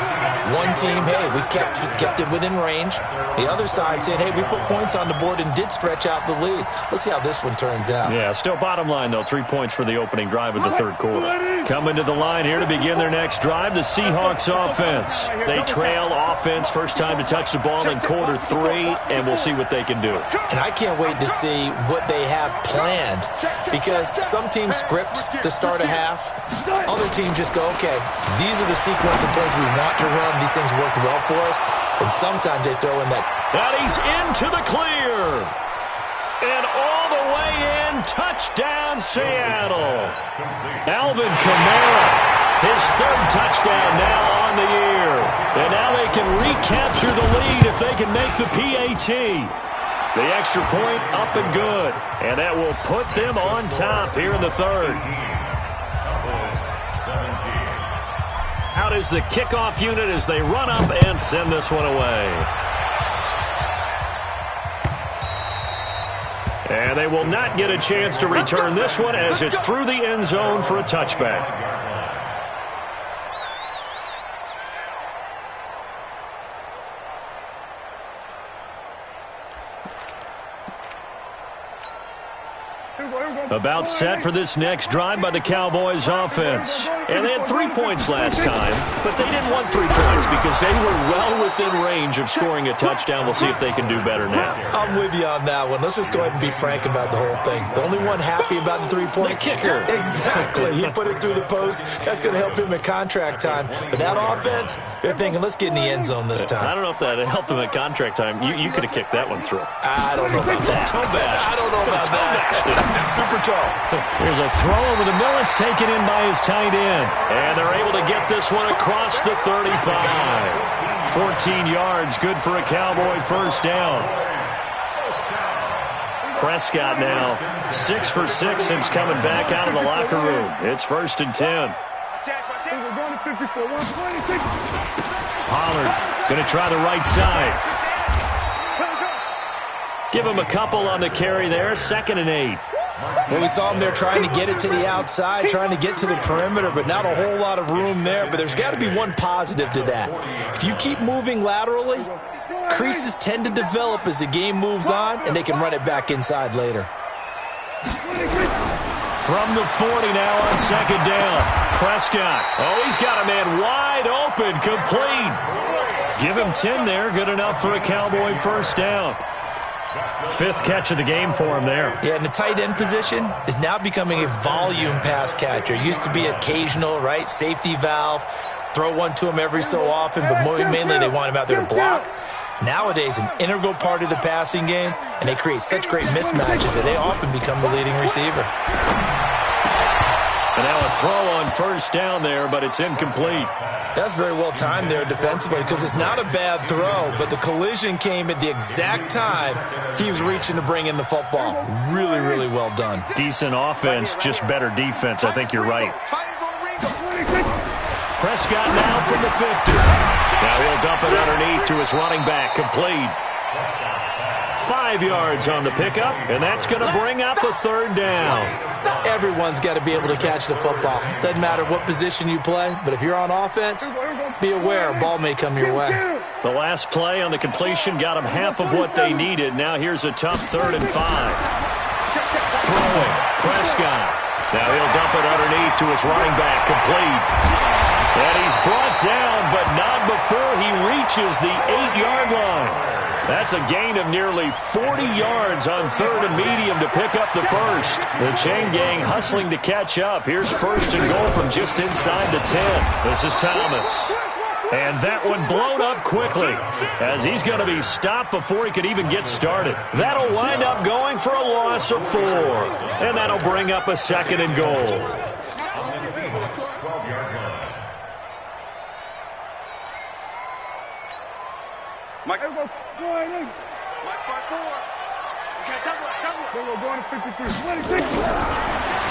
Speaker 6: One team, hey, we've kept it within range. The other side saying, hey, we put points on the board and did stretch out the lead. Let's see how this one turns out.
Speaker 5: Yeah, still bottom line, though, 3 points for the opening drive of the third quarter. Coming to the line here to begin their next drive, the Seahawks offense. They trail offense, first time to touch the ball in quarter 3, and we'll see what they can do.
Speaker 6: And I can't wait to see what they have planned, because some teams script to start a half. Other teams just go, okay, these are the sequence of plays we want to run. These things worked well for us. And sometimes they throw in that.
Speaker 5: And he's into the clear. And all the way in, touchdown Seattle. Alvin Kamara, his third touchdown now on the year. And now they can recapture the lead if they can make the PAT. The extra point up and good. And that will put them on top here in the third. Out is the kickoff unit as they run up and send this one away. And they will not get a chance to return this one as it's through the end zone for a touchback. About set for this next drive by the Cowboys offense. And they had 3 points last time, but they didn't want 3 points because they were well within range of scoring a touchdown. We'll see if they can do better now.
Speaker 6: I'm with you on that one. Let's just go ahead and be frank about the whole thing. The only one happy about the 3-point?
Speaker 5: The kicker.
Speaker 6: Exactly. He put it through the post. That's going to help him at contract time. But that offense, they're thinking, let's get in the end zone this time.
Speaker 5: I don't know if that helped him at contract time. You could have kicked that one through.
Speaker 6: I don't know about that. I don't know about that. Super tall.
Speaker 5: Here's a throw over the middle. It's taken in by his tight end. And they're able to get this one across the 35. 14 yards, good for a Cowboy first down. Prescott now 6 for 6 since coming back out of the locker room. It's 1st and 10. Pollard going to try the right side. Give him a couple on the carry there. 2nd and 8.
Speaker 6: Well, we saw him there trying to get it to the outside, trying to get to the perimeter, but not a whole lot of room there. But there's got to be one positive to that. If you keep moving laterally, creases tend to develop as the game moves on, and they can run it back inside later.
Speaker 5: From the 40 now on 2nd down. Prescott. Oh, he's got a man wide open, complete. Give him 10 there, good enough for a Cowboy first down. 5th catch of the game for him there.
Speaker 6: Yeah, and the tight end position is now becoming a volume pass catcher. Used to be occasional, right? Safety valve. Throw one to him every so often, but mainly they want him out there to block. Nowadays, an integral part of the passing game, and they create such great mismatches that they often become the leading receiver.
Speaker 5: And now a throw on first down there, but it's incomplete.
Speaker 6: That's very well timed there defensively because it's not a bad throw, but the collision came at the exact time he was reaching to bring in the football. Really, really well done.
Speaker 5: Decent offense, just better defense. I think you're right. Prescott now from the 50. Now he'll dump it underneath to his running back, complete. 5 yards on the pickup, and that's going to bring up a 3rd down.
Speaker 6: Everyone's got to be able to catch the football. Doesn't matter what position you play, but if you're on offense, be aware a ball may come your way.
Speaker 5: The last play on the completion got them half of what they needed. Now here's a tough 3rd and 5. Throwing, Prescott. Now he'll dump it underneath to his running back, complete. And he's brought down, but not before he reaches the 8-yard line. That's a gain of nearly 40 yards on 3rd and medium to pick up the first. The chain gang hustling to catch up. Here's 1st and goal from just inside the 10. This is Thomas. And that one blown up quickly as he's going to be stopped before he could even get started. That'll wind up going for a loss of 4. And that'll bring up a 2nd and goal.
Speaker 4: Mike, go. Mike, 5-4. Okay, double. Going to 53. 26.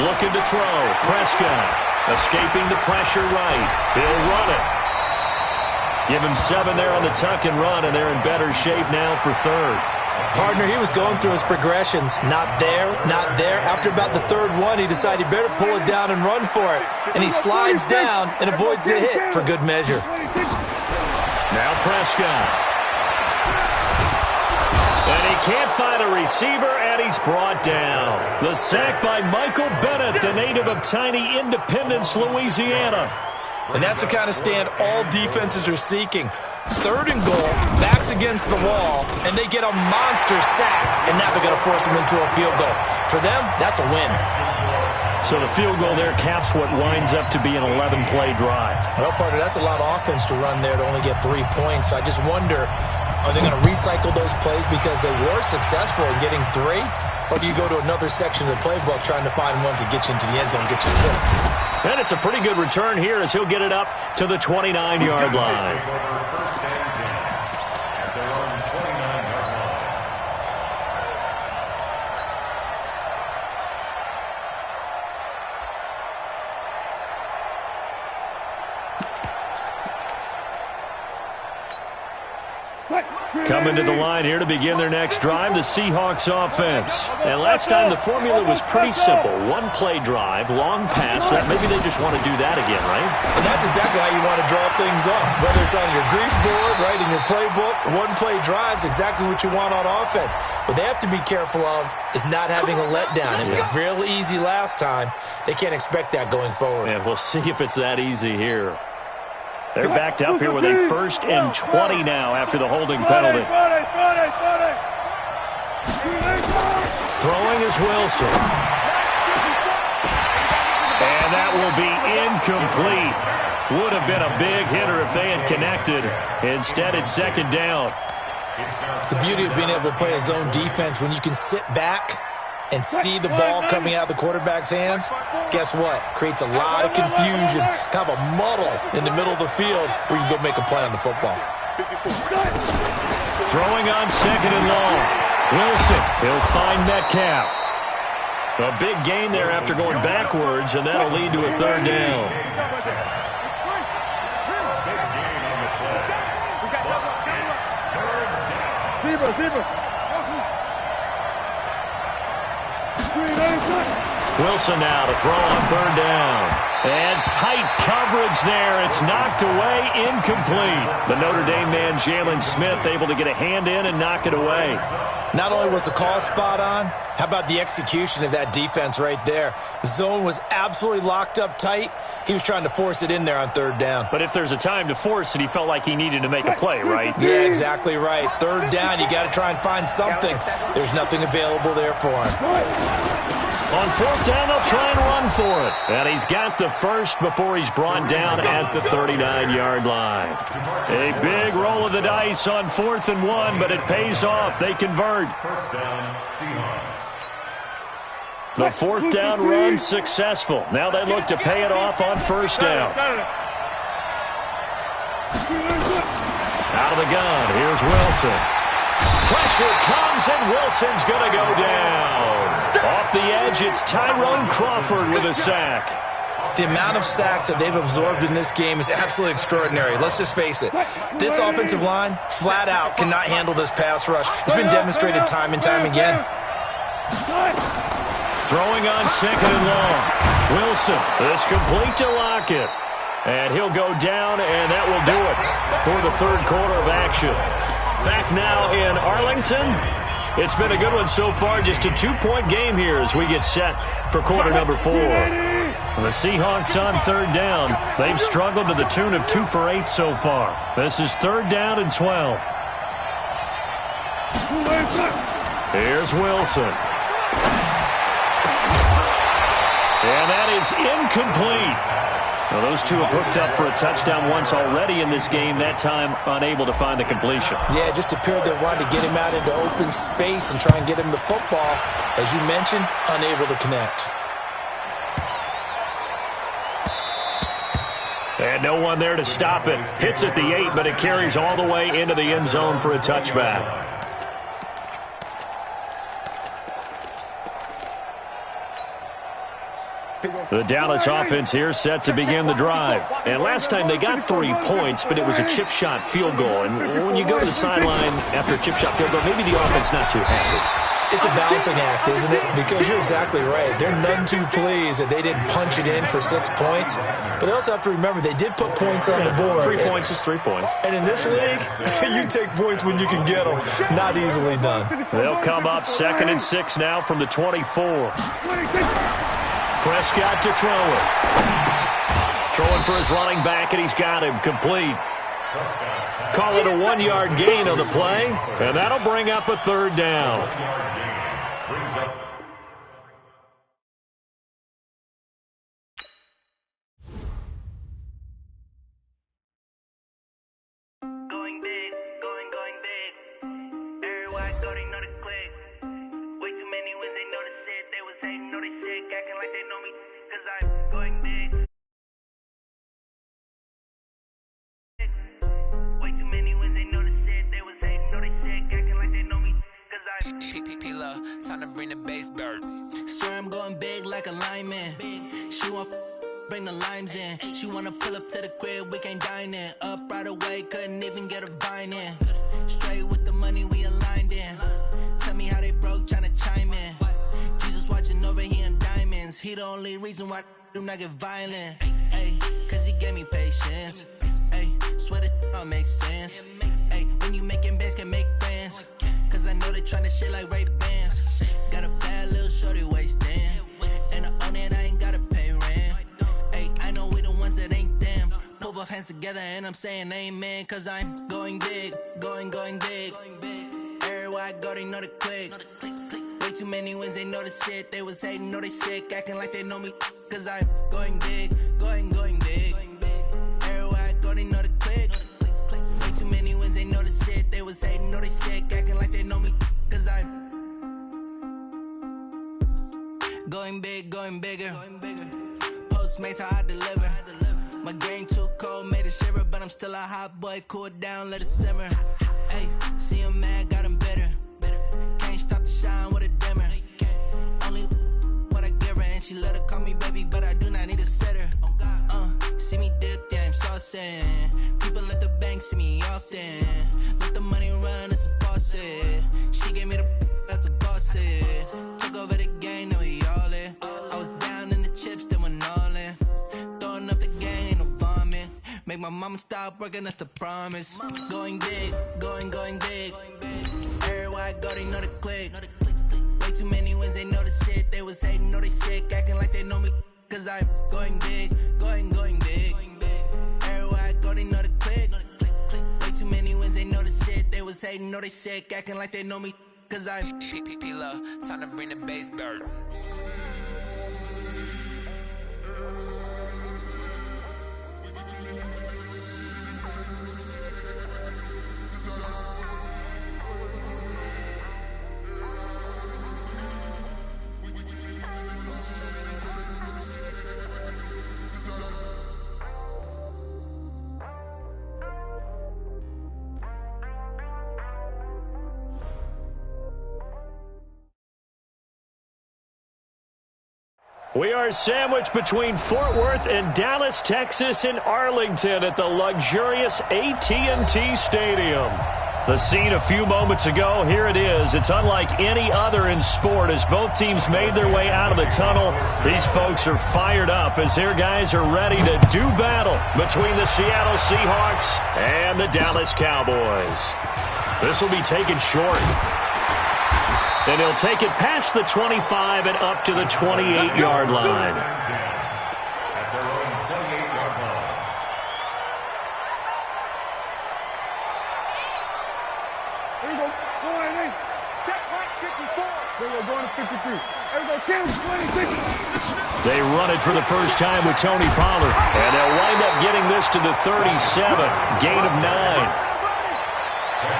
Speaker 5: Looking to throw. Prescott escaping the pressure right. He'll run it. Give him 7 there on the tuck and run, and they're in better shape now for third.
Speaker 6: Partner, he was going through his progressions. Not there, not there. After about the third one, he decided he better pull it down and run for it. And he slides down and avoids the hit for good measure.
Speaker 5: Now Prescott. And he can't find a receiver, and he's brought down. The sack by Michael Bennett, the native of tiny Independence, Louisiana.
Speaker 6: And that's the kind of stand all defenses are seeking. 3rd and goal, backs against the wall, and they get a monster sack, and now they're going to force them into a field goal. For them, that's a win.
Speaker 5: So the field goal there caps what winds up to be an 11-play drive.
Speaker 6: Well, partner, that's a lot of offense to run there to only get 3 points. So I just wonder, are they going to recycle those plays because they were successful in getting 3? Or do you go to another section of the playbook trying to find one to get you into the end zone and get you 6?
Speaker 5: And it's a pretty good return here as he'll get it up to the 29-yard line. Coming to the line here to begin their next drive, the Seahawks offense. And last time the formula was pretty simple. 1-play drive, long pass. That maybe they just want to do that again, right?
Speaker 6: And that's exactly how you want to draw things up. Whether it's on your grease board, right, in your playbook, 1-play drives, exactly what you want on offense. What they have to be careful of is not having a letdown. It was real easy last time. They can't expect that going forward.
Speaker 5: And we'll see if it's that easy here. They're backed up here with a 1st and 20 now after the holding penalty. Throwing is Wilson. And that will be incomplete. Would have been a big hitter if they had connected. Instead, it's 2nd down.
Speaker 6: The beauty of being able to play a zone defense, when you can sit back and see the ball coming out of the quarterback's hands, guess what? Creates a lot of confusion, kind of a muddle in the middle of the field where you can go make a play on the football.
Speaker 5: Throwing on 2nd and long. Wilson, he'll find Metcalf. A big gain there after going backwards, and that'll lead to a 3rd down. Wilson now to throw on 3rd down. And tight coverage there. It's knocked away, incomplete. The Notre Dame man, Jalen Smith, able to get a hand in and knock it away.
Speaker 6: Not only was the call spot on, how about the execution of that defense right there? The zone was absolutely locked up tight. He was trying to force it in there on 3rd down.
Speaker 5: But if there's a time to force it, he felt like he needed to make a play, right?
Speaker 6: Yeah, exactly right. 3rd down, you got to try and find something. There's nothing available there for him.
Speaker 5: On 4th down, they'll try and run for it. And he's got the first before he's brought down at the 39-yard line. A big roll of the dice on 4th and 1, but it pays off. They convert.
Speaker 7: 1st down, Seahawks.
Speaker 5: The 4th down run successful. Now they look to pay it off on 1st down. Out of the gun, here's Wilson. Pressure comes, and Wilson's going to go down. Off the edge, it's Tyrone Crawford with a sack.
Speaker 6: The amount of sacks that they've absorbed in this game is absolutely extraordinary. Let's just face it. This offensive line, flat out, cannot handle this pass rush. It's been demonstrated time and time again.
Speaker 5: Throwing on 2nd and long. Wilson is complete to Lockett. And he'll go down, and that will do it for the 3rd quarter of action. Back now in Arlington. It's been a good one so far. Just a 2-point game here as we get set for quarter number 4. The Seahawks on 3rd down. They've struggled to the tune of 2 for 8 so far. This is 3rd down and 12. Here's Wilson. And that is incomplete. Well, those two have hooked up for a touchdown once already in this game, that time unable to find the completion.
Speaker 6: Yeah, it just appeared they wanted to get him out into open space and try and get him the football. As you mentioned, unable to connect.
Speaker 5: And no one there to stop it. Hits at the 8, but it carries all the way into the end zone for a touchback. The Dallas offense here set to begin the drive. And last time they got 3 points, but it was a chip shot field goal. And when you go to the sideline after a chip shot field goal, maybe the offense not too happy.
Speaker 6: It's a balancing act, isn't it? Because you're exactly right. They're none too pleased that they didn't punch it in for 6 points. But they also have to remember they did put points on the board.
Speaker 5: 3 points is 3 points.
Speaker 6: And in this league, you take points when you can get them. Not easily done.
Speaker 5: They'll come up 2nd and 6 now from the 24. Prescott to throw it. Throwing for his running back, and he's got him complete. Call it a 1-yard gain on the play, and that'll bring up a 3rd down.
Speaker 8: Going big, going big. Everywhere I go, they know the click. Way too many wins, they know the shit. They was hating, know they sick, acting like they know me, cause I'm going big. Way too many wins, they know the shit. They was hating, know they sick, acting like they know me, cause I'm P-P-P-Love, time to bring the bass bird. Swear I'm going big like a lineman. She want bring the limes in. She wanna pull up to the crib, we can't dine in. Up right away, couldn't even get a vine in. Straight with the money, we aligned in. Tell me how they broke, tryna chime in. Jesus watching over here in diamonds. He the only reason why I do not get violent. Ay, cause he gave me patience. Ay, swear that all makes sense. Ay, when you making bands, can make friends. Cause I know they tryna shit like Ray-Bans. Got a bad little shorty wasting. And I own it, I ain't gotta pay rent. I know we the ones that ain't them. Pull both hands together and I'm saying amen. Cause I'm going big, going big. Everywhere I go, they know the click. Way too many wins, they know the shit. They was hating, know they sick, acting like they know me. Cause I'm going big, going big. Everywhere I go, they know the click. Way too many wins, they know the shit. They was hating, know they sick, acting like they know me. Cause I'm going big, going bigger. Postmates how I deliver. My game too cold, made it shiver, but I'm still a hot boy. Cool it down, let it simmer. Hey, see him mad, got him bitter. Can't stop the shine with a dimmer. Only what I give her, and she let her call me baby, but I do not need a sitter. See me dip, yeah, I'm saucing. People at the bank see me often. Let the money run, it's a faucet. She gave me the that's a boss it. Took over the game, now we all in. I was down in the chips, then went all in. Throwing up the gang, ain't no vomit. Make my mama stop working, that's the promise. Going big, going big. Everywhere I go, they know the click. Way too many wins, they know the shit. They was hating, know they sick, acting like they know me. Cause I'm going big, going big. Everywhere I go, they know the click. Way too many wins, they know the shit. They was hating, know they sick, acting like they know me. Cause I'm P-P-P-Love, time to bring the bass bird.
Speaker 5: We are sandwiched between Fort Worth and Dallas, Texas, and Arlington at the luxurious AT&T Stadium. The scene a few moments ago, here it is. It's unlike any other in sport as both teams made their way out of the tunnel. These folks are fired up as their guys are ready to do battle between the Seattle Seahawks and the Dallas Cowboys. This will be taken short. And he'll take it past the 25 and up to the 28-yard line.
Speaker 7: At their own 28-yard line.
Speaker 4: Here we go. 4-8. Check right 54. There we go. Going to 53. There we go. 10, 26.
Speaker 5: They run it for the first time with Tony Pollard. And they'll wind up getting this to the 37. Gain of 9.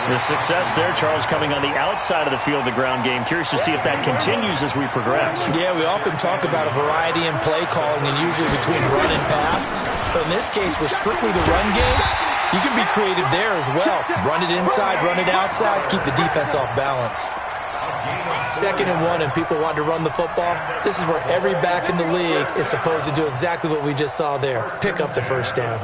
Speaker 5: The success there, Charles, coming on the outside of the field, the ground game. Curious to see if that continues as we progress.
Speaker 6: Yeah, we often talk about a variety in play calling and usually between run and pass. But in this case, with strictly the run game, you can be creative there as well. Run it inside, run it outside, keep the defense off balance.
Speaker 7: A gain of
Speaker 6: 2nd and 1 and people want to run the football, this is where every back in the league is supposed to do exactly what we just saw there. Pick up the first down.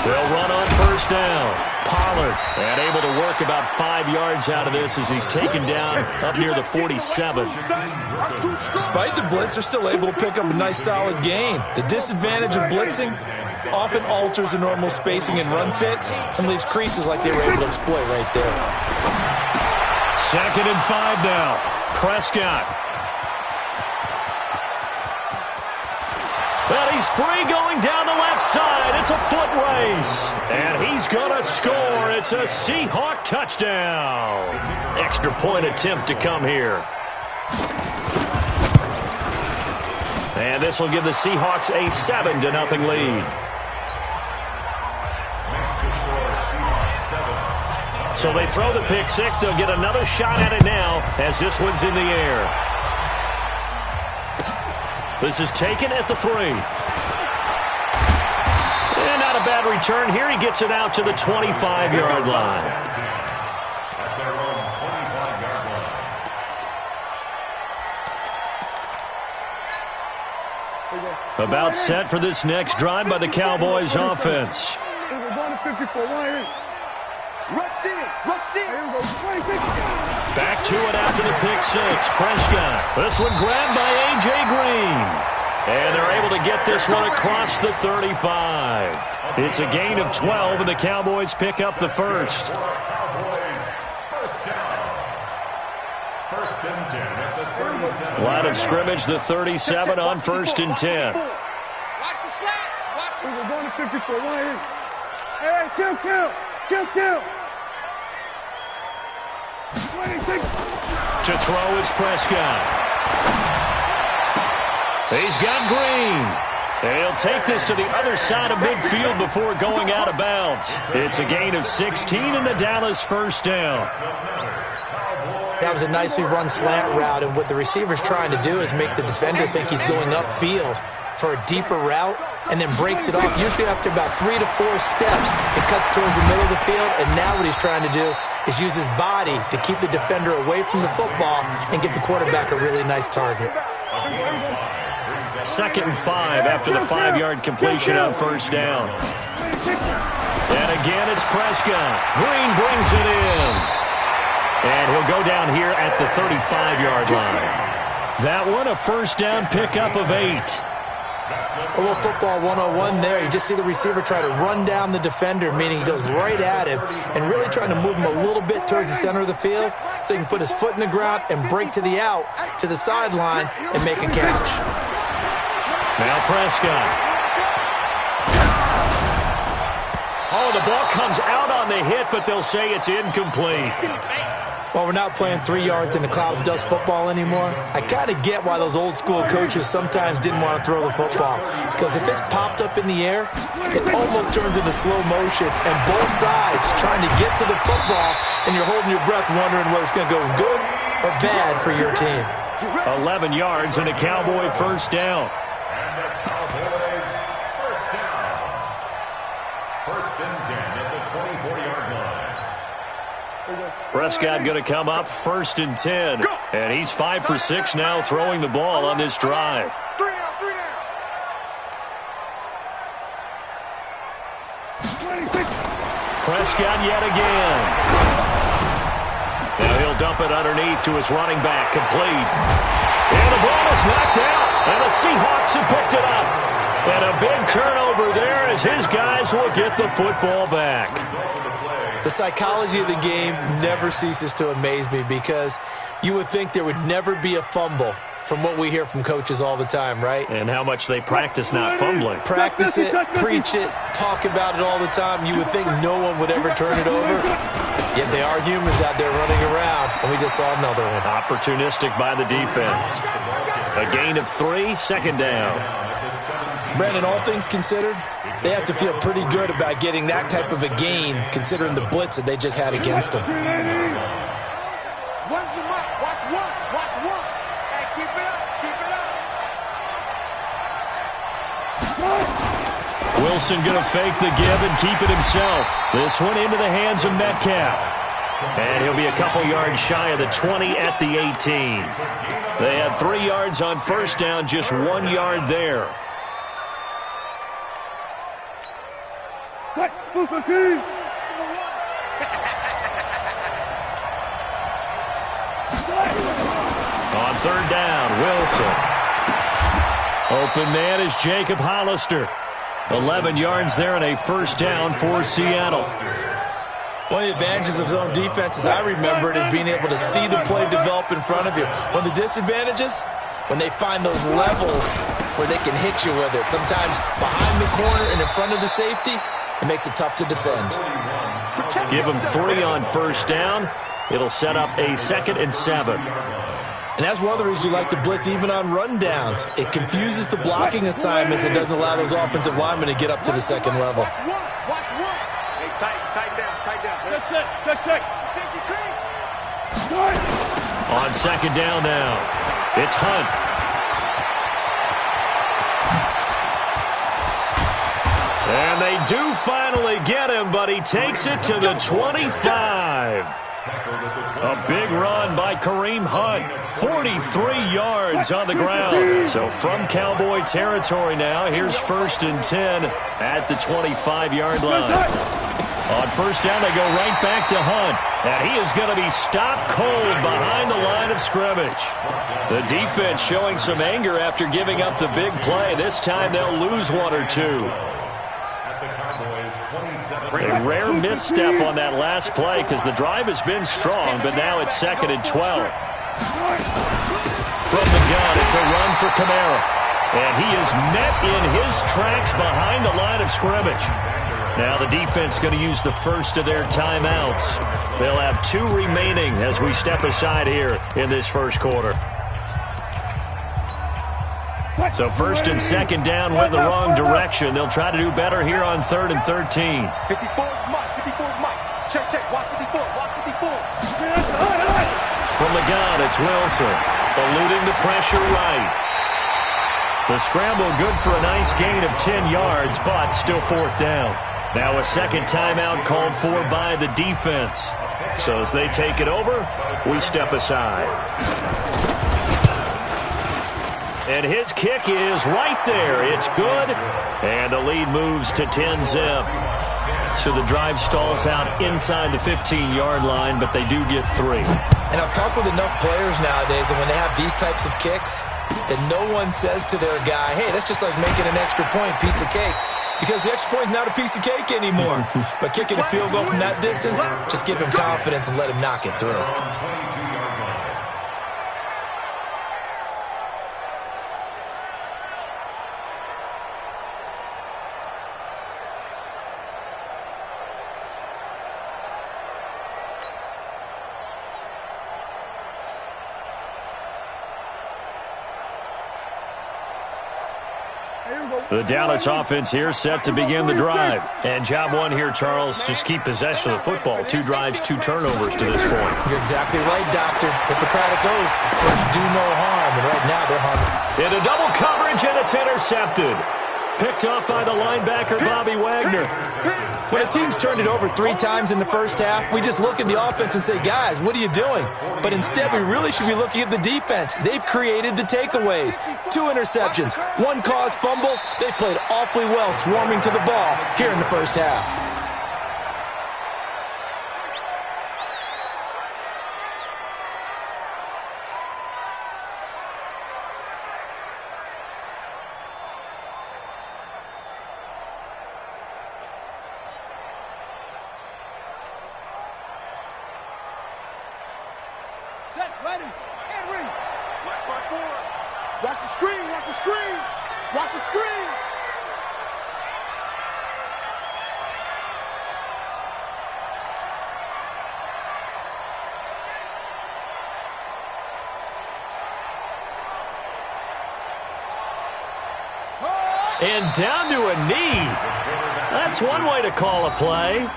Speaker 5: They'll run on first down. Pollard, and able to work about 5 yards out of this as he's taken down up near the 47.
Speaker 6: Despite the blitz, they're still able to pick up a nice solid gain. The disadvantage of blitzing often alters the normal spacing and run fits and leaves creases like they were able to exploit right there.
Speaker 5: 2nd and 5 now. Prescott. Well, he's free going down the left side. It's a foot race. And he's going to score. It's a Seahawk touchdown. Extra point attempt to come here. And this will give the Seahawks a 7-0 lead. So they throw the pick six. They'll get another shot at it now as this one's in the air. This is taken at the 3. And not a bad return here. He gets it out to the 25-yard line.
Speaker 7: At their own 25-yard line.
Speaker 5: About set for this next drive by the Cowboys offense. Back to it after the pick six. Prescott. This one grabbed by A.J. Green. And they're able to get this one across the 35. It's a gain of 12, and the Cowboys pick up the first.
Speaker 7: Cowboys, first down. 1st and 10 at the 37.
Speaker 5: Line of scrimmage, the 37 on 1st and 10.
Speaker 4: Watch the slats. Watch it. We're going to 54. Hey, kill.
Speaker 5: To throw is Prescott. He's got Green. He'll take this to the other side of midfield before going out of bounds. It's a gain of 16 and the Dallas first down.
Speaker 6: That was a nicely run slant route, and what the receiver's trying to do is make the defender think he's going upfield for a deeper route and then breaks it off. Usually after about 3 to 4 steps, it cuts towards the middle of the field, and now what he's trying to do is use his body to keep the defender away from the football and give the quarterback a really nice target.
Speaker 5: 2nd and 5 after the 5-yard completion on first down. And again, it's Prescott. Green brings it in. And he'll go down here at the 35-yard line. That one, a first down pickup of 8.
Speaker 6: A little football 101 there. You just see the receiver try to run down the defender, meaning he goes right at him and really trying to move him a little bit towards the center of the field so he can put his foot in the ground and break to the out, to the sideline, and make a catch.
Speaker 5: Now Prescott. Oh, the ball comes out on the hit, but they'll say it's incomplete.
Speaker 6: Well, we're not playing 3 yards in the cloud of dust football anymore. I kind of get why those old school coaches sometimes didn't want to throw the football. Because if it's popped up in the air, it almost turns into slow motion. And both sides trying to get to the football, and you're holding your breath wondering whether it's going to go good or bad for your team.
Speaker 5: 11 yards and a Cowboy first down.
Speaker 7: And the Cowboys, first down. 1st and 10 at the 24-yard line.
Speaker 5: Prescott going to come up 1st and 10. And he's 5 for 6 now throwing the ball on this drive. Prescott yet again. Now he'll dump it underneath to his running back, complete. And the ball is knocked out. And the Seahawks have picked it up. And a big turnover there as his guys will get the football back.
Speaker 6: The psychology of the game never ceases to amaze me because you would think there would never be a fumble from what we hear from coaches all the time, right?
Speaker 5: And how much they practice not fumbling.
Speaker 6: Practice it, preach it, talk about it all the time. You would think no one would ever turn it over. Yet they are humans out there running around, and we just saw another one.
Speaker 5: Opportunistic by the defense. A gain of 3, 2nd down.
Speaker 6: Brandon, all things considered, they have to feel pretty good about getting that type of a gain considering the blitz that they just had against them.
Speaker 4: Watch one. Hey, keep it up.
Speaker 5: Wilson going to fake the give and keep it himself. This one into the hands of Metcalf. And he'll be a couple yards shy of the 20 at the 18. They had 3 yards on first down, just 1 yard there. On third down, Wilson. Open man is Jacob Hollister. 11 yards there and a first down for Seattle.
Speaker 6: One of the advantages of zone defense, as I remember it, is being able to see the play develop in front of you. One of the disadvantages, when they find those levels where they can hit you with it. Sometimes behind the corner and in front of the safety, it makes it tough to defend.
Speaker 5: Give them 3 on first down. It'll set up a 2nd and 7.
Speaker 6: And that's one of the reasons you like to blitz even on rundowns. It confuses the blocking assignments. It doesn't allow those offensive linemen to get up to the second level.
Speaker 4: Watch one. Hey, tight down. Check.
Speaker 5: On second down now, it's Hunt. And they do finally get him, but he takes it to the 25. A big run by Kareem Hunt. 43 yards on the ground. So from Cowboy territory now, here's 1st and 10 at the 25-yard line. On first down, they go right back to Hunt. And he is going to be stopped cold behind the line of scrimmage. The defense showing some anger after giving up the big play. This time they'll lose 1 or 2. A rare misstep on that last play because the drive has been strong, but now it's 2nd and 12. From the gun, it's a run for Kamara. And he is met in his tracks behind the line of scrimmage. Now the defense going to use the first of their timeouts. They'll have 2 remaining as we step aside here in this first quarter. So 1st and 2nd down went the wrong direction. They'll try to do better here on 3rd and 13.
Speaker 4: 54 is Mike. Check. Watch 54.
Speaker 5: From the gun, it's Wilson. Eluding the pressure right. The scramble good for a nice gain of 10 yards, but still 4th down. Now a 2nd timeout called for by the defense. So as they take it over, we step aside. And his kick is right there. It's good. And the lead moves to 10-zip. So the drive stalls out inside the 15-yard line, but they do get 3.
Speaker 6: And I've talked with enough players nowadays, and when they have these types of kicks, that no one says to their guy, hey, that's just like making an extra point, piece of cake. Because the extra point is not a piece of cake anymore. But kicking a field goal from that distance, just give him confidence and let him knock it through.
Speaker 5: The Dallas offense here set to begin the drive. And job 1 here, Charles, just keep possession of the football. 2 drives, 2 turnovers to this point.
Speaker 6: You're exactly right, Doctor. Hippocratic oath. First, do no harm. And right now, they're harming.
Speaker 5: In a double coverage, and it's intercepted. Picked up by the linebacker, Bobby Wagner.
Speaker 6: When a team's turned it over 3 times in the first half, we just look at the offense and say, guys, what are you doing? But instead, we really should be looking at the defense. They've created the takeaways. 2 interceptions, 1 caused fumble. They played awfully well swarming to the ball here in the first half.
Speaker 4: Ready, and read. Watch my board. Watch the screen. Watch the screen.
Speaker 5: And down to a knee. That's one way to call a play.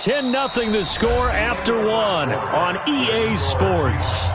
Speaker 5: 10-0 the score after one on EA Sports.